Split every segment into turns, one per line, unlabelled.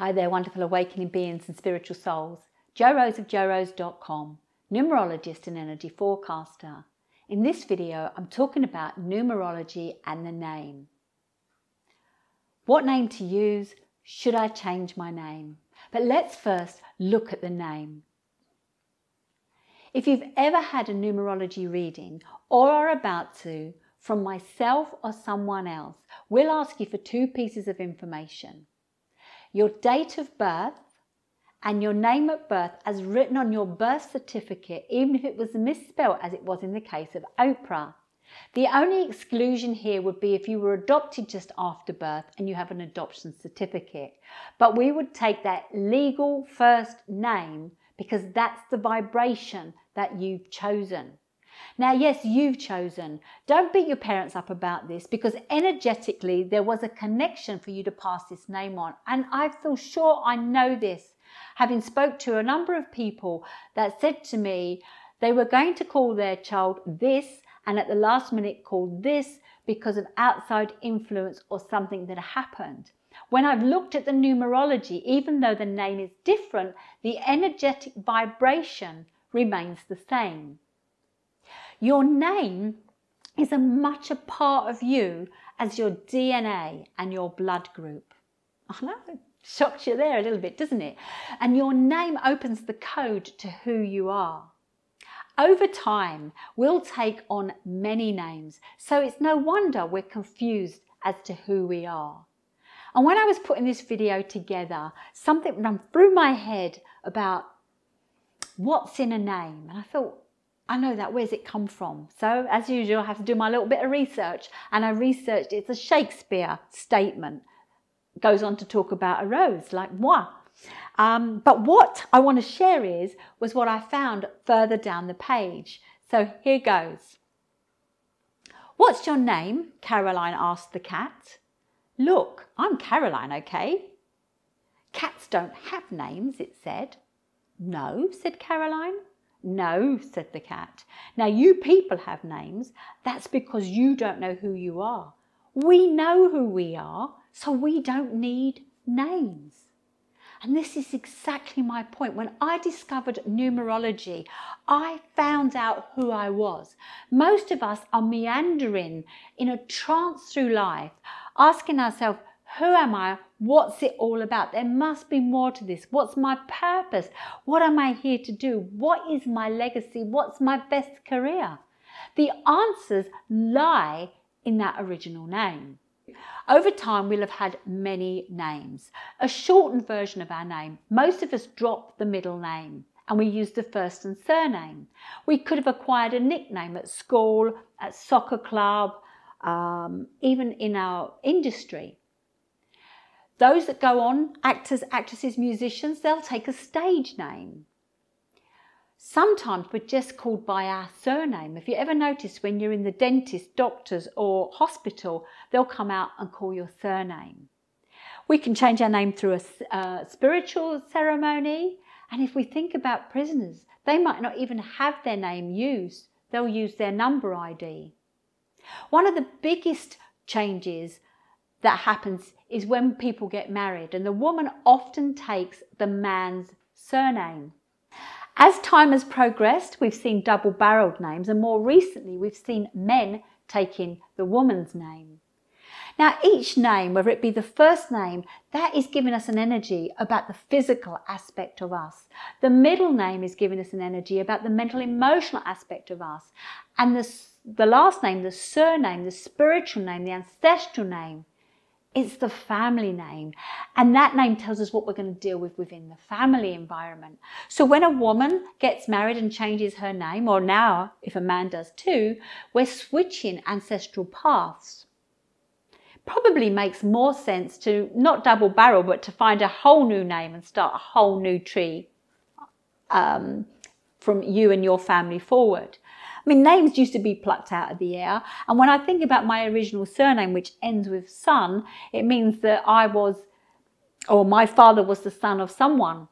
Hi there, wonderful awakening beings and spiritual souls. Jo Rose of JoRose.com, numerologist and energy forecaster. In this video, I'm talking about numerology and the name. What name to use? Should I change my name? But let's first look at the name. If you've ever had a numerology reading or are about to, from myself or someone else, we'll ask you for two pieces of information. Your date of birth and your name at birth as written on your birth certificate, even if it was misspelled as it was in the case of Oprah. The only exclusion here would be if you were adopted just after birth and you have an adoption certificate. But we would take that legal first name because that's the vibration that you've chosen. Now, yes, you've chosen. Don't beat your parents up about this because energetically there was a connection for you to pass this name on. And I feel sure I know this, having spoke to a number of people that said to me they were going to call their child this and at the last minute called this because of outside influence or something that happened. When I've looked at the numerology, even though the name is different, the energetic vibration remains the same. Your name is as much a part of you as your DNA and your blood group. I know, it shocks you there a little bit, doesn't it? And your name opens the code to who you are. Over time, we'll take on many names, so it's no wonder we're confused as to who we are. And when I was putting this video together, something ran through my head about what's in a name. And I thought, I know that, where's it come from? So as usual, I have to do my little bit of research, and I researched, it's a Shakespeare statement. It goes on to talk about a rose, like moi. But what I want to share was what I found further down the page. So here goes. What's your name? Caroline asked the cat. Look, I'm Caroline, okay? Cats don't have names, it said. No, said Caroline. No, said the cat. Now you people have names. That's because you don't know who you are. We know who we are, so we don't need names. And this is exactly my point. When I discovered numerology, I found out who I was. Most of us are meandering in a trance through life, asking ourselves, who am I? What's it all about? There must be more to this. What's my purpose? What am I here to do? What is my legacy? What's my best career? The answers lie in that original name. Over time, we'll have had many names, a shortened version of our name. Most of us drop the middle name and we use the first and surname. We could have acquired a nickname at school, at soccer club, even in our industry. Those that go on, actors, actresses, musicians, they'll take a stage name. Sometimes we're just called by our surname. If you ever notice when you're in the dentist, doctors or hospital, they'll come out and call your surname. We can change our name through a spiritual ceremony. And if we think about prisoners, they might not even have their name used. They'll use their number ID. One of the biggest changes that happens is when people get married, and the woman often takes the man's surname. As time has progressed, we've seen double-barreled names, and more recently we've seen men taking the woman's name. Now each name, whether it be the first name, that is giving us an energy about the physical aspect of us. The middle name is giving us an energy about the mental emotional aspect of us. And the last name, the surname, the spiritual name, the ancestral name, it's the family name, and that name tells us what we're going to deal with within the family environment. So when a woman gets married and changes her name, or now if a man does too, we're switching ancestral paths. Probably makes more sense to not double barrel, but to find a whole new name and start a whole new tree from you and your family forward. I mean, names used to be plucked out of the air. And when I think about my original surname, which ends with son, it means that my father was the son of someone.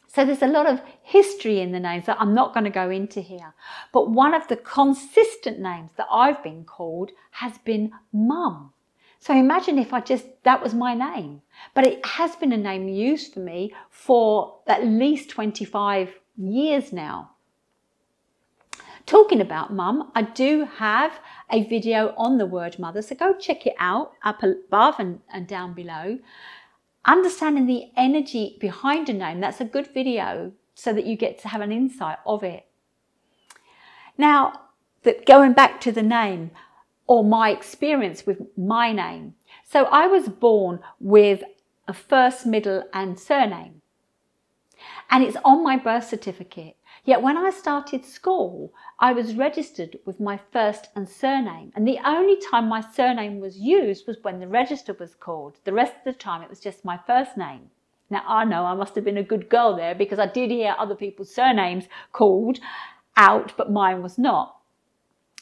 So there's a lot of history in the names that I'm not going to go into here. But one of the consistent names that I've been called has been Mum. So imagine if that was my name. But it has been a name used for me for at least 25 years now. Talking about mum, I do have a video on the word mother, so go check it out up above and down below. Understanding the energy behind a name, that's a good video so that you get to have an insight of it. Now, going back to the name, or my experience with my name. So I was born with a first, middle and surname. And it's on my birth certificate. Yet when I started school, I was registered with my first and surname. And the only time my surname was used was when the register was called. The rest of the time it was just my first name. Now I know I must have been a good girl there because I did hear other people's surnames called out, but mine was not.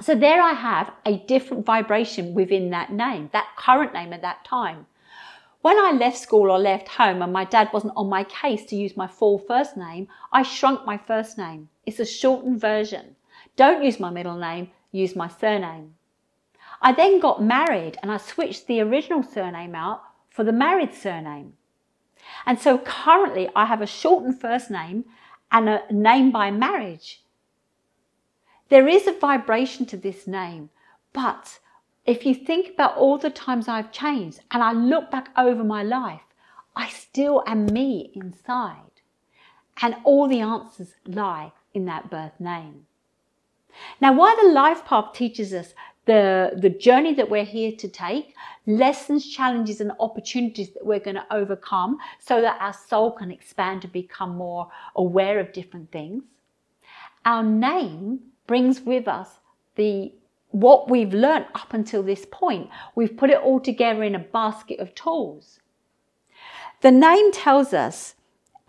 So there I have a different vibration within that name, that current name at that time. When I left school or left home and my dad wasn't on my case to use my full first name, I shrunk my first name. It's a shortened version. Don't use my middle name, use my surname. I then got married and I switched the original surname out for the married surname. And so currently I have a shortened first name and a name by marriage. There is a vibration to this name, but if you think about all the times I've changed and I look back over my life, I still am me inside. And all the answers lie in that birth name. Now, while the life path teaches us the journey that we're here to take, lessons, challenges and opportunities that we're going to overcome so that our soul can expand and become more aware of different things, our name brings with us what we've learned up until this point. We've put it all together in a basket of tools. The name tells us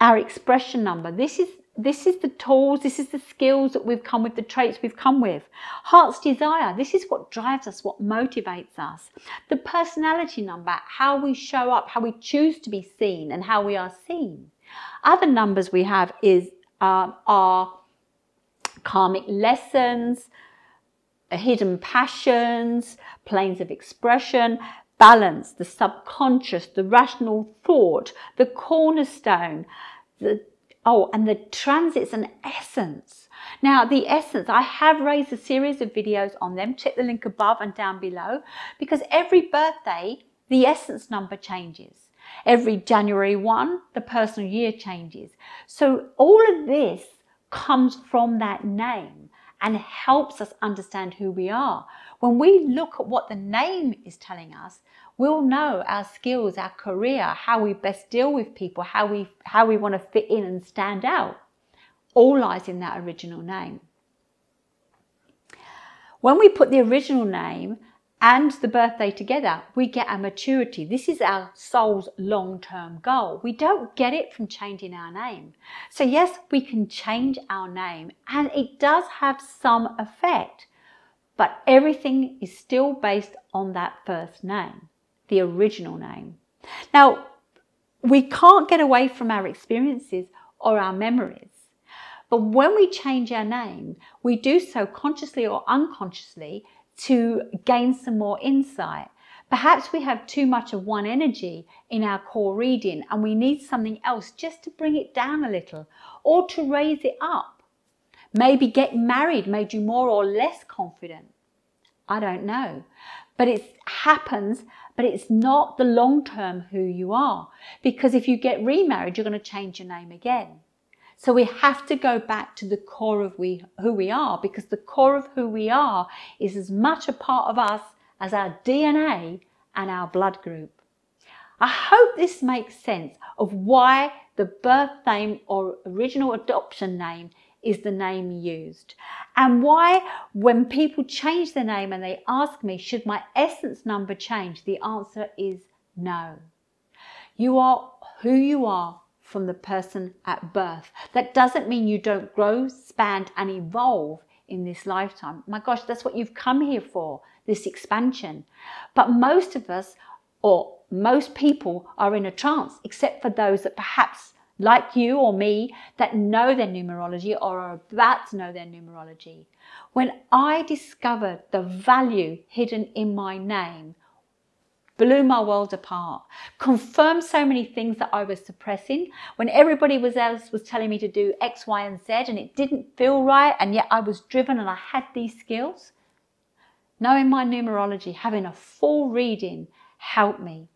our expression number. This is the tools, this is the skills that we've come with, the traits we've come with. Heart's desire, this is what drives us, what motivates us. The personality number, how we show up, how we choose to be seen and how we are seen. Other numbers we have are karmic lessons, hidden passions, planes of expression, balance, the subconscious, the rational thought, the cornerstone, and the transits and essence. Now, the essence, I have raised a series of videos on them. Check the link above and down below, because every birthday, the essence number changes. Every January 1, the personal year changes. So all of this comes from that name and helps us understand who we are. When we look at what the name is telling us, we'll know our skills, our career, how we best deal with people, how we want to fit in and stand out. All lies in that original name. When we put the original name and the birthday together, we get our maturity. This is our soul's long-term goal. We don't get it from changing our name. So yes, we can change our name and it does have some effect, but everything is still based on that first name, the original name. Now, we can't get away from our experiences or our memories. But when we change our name, we do so consciously or unconsciously to gain some more insight. Perhaps we have too much of one energy in our core reading and we need something else just to bring it down a little or to raise it up. Maybe getting married made you more or less confident. I don't know. But it happens, but it's not the long-term who you are. Because if you get remarried, you're going to change your name again. So we have to go back to the core of who we are, because the core of who we are is as much a part of us as our DNA and our blood group. I hope this makes sense of why the birth name or original adoption name is the name used, and why when people change their name and they ask me, should my essence number change? The answer is no. You are who you are from the person at birth. That doesn't mean you don't grow, expand and evolve in this lifetime. My gosh, that's what you've come here for, this expansion. But most of us, or most people, are in a trance, except for those that perhaps, like you or me, that know their numerology or are about to know their numerology. When I discovered the value hidden in my name, blew my world apart, confirmed so many things that I was suppressing when everybody else was telling me to do X, Y, and Z, and it didn't feel right, and yet I was driven and I had these skills. Knowing my numerology, having a full reading helped me.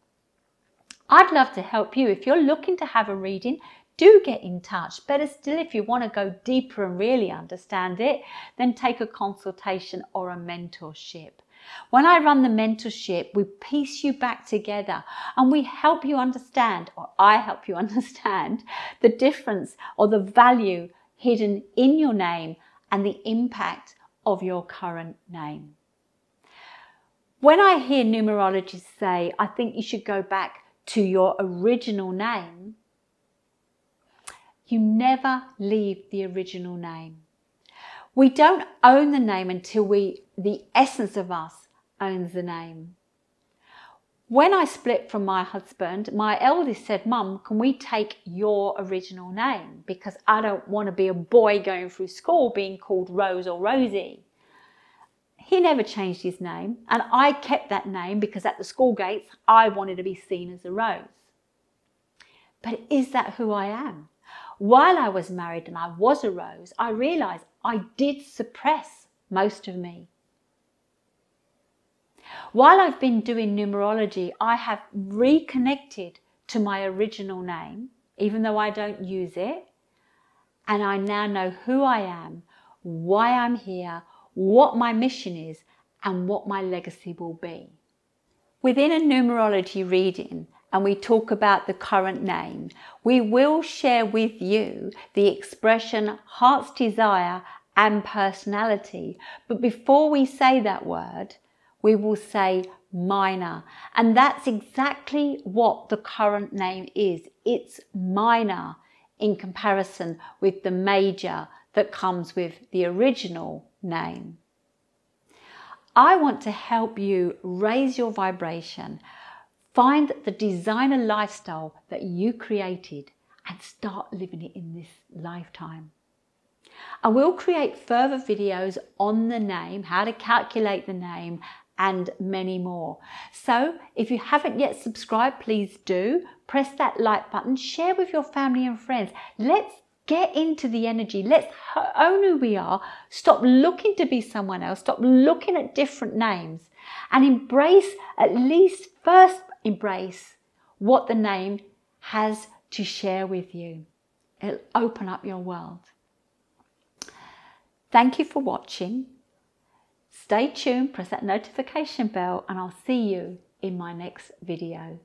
I'd love to help you. If you're looking to have a reading, do get in touch. Better still, if you want to go deeper and really understand it, then take a consultation or a mentorship. When I run the mentorship, we piece you back together and we help you understand, or I help you understand, the difference or the value hidden in your name and the impact of your current name. When I hear numerologists say, I think you should go back to your original name, you never leave the original name. We don't own the name until the essence of us owns the name. When I split from my husband, my eldest said, Mum, can we take your original name? Because I don't want to be a boy going through school being called Rose or Rosie. He never changed his name, and I kept that name because at the school gates, I wanted to be seen as a Rose. But is that who I am? While I was married and I was a Rose, I realised I did suppress most of me. While I've been doing numerology, I have reconnected to my original name, even though I don't use it, and I now know who I am, why I'm here, what my mission is, and what my legacy will be. Within a numerology reading, and we talk about the current name, we will share with you the expression heart's desire and personality. But before we say that word, we will say minor. And that's exactly what the current name is. It's minor in comparison with the major that comes with the original name. I want to help you raise your vibration, find the designer lifestyle that you created and start living it in this lifetime. I will create further videos on the name, how to calculate the name, and many more. So if you haven't yet subscribed, please do. Press that like button, share with your family and friends. Let's get into the energy. Let's own who we are. Stop looking to be someone else. Stop looking at different names and embrace, at least first embrace what the name has to share with you. It'll open up your world. Thank you for watching. Stay tuned, press that notification bell, and I'll see you in my next video.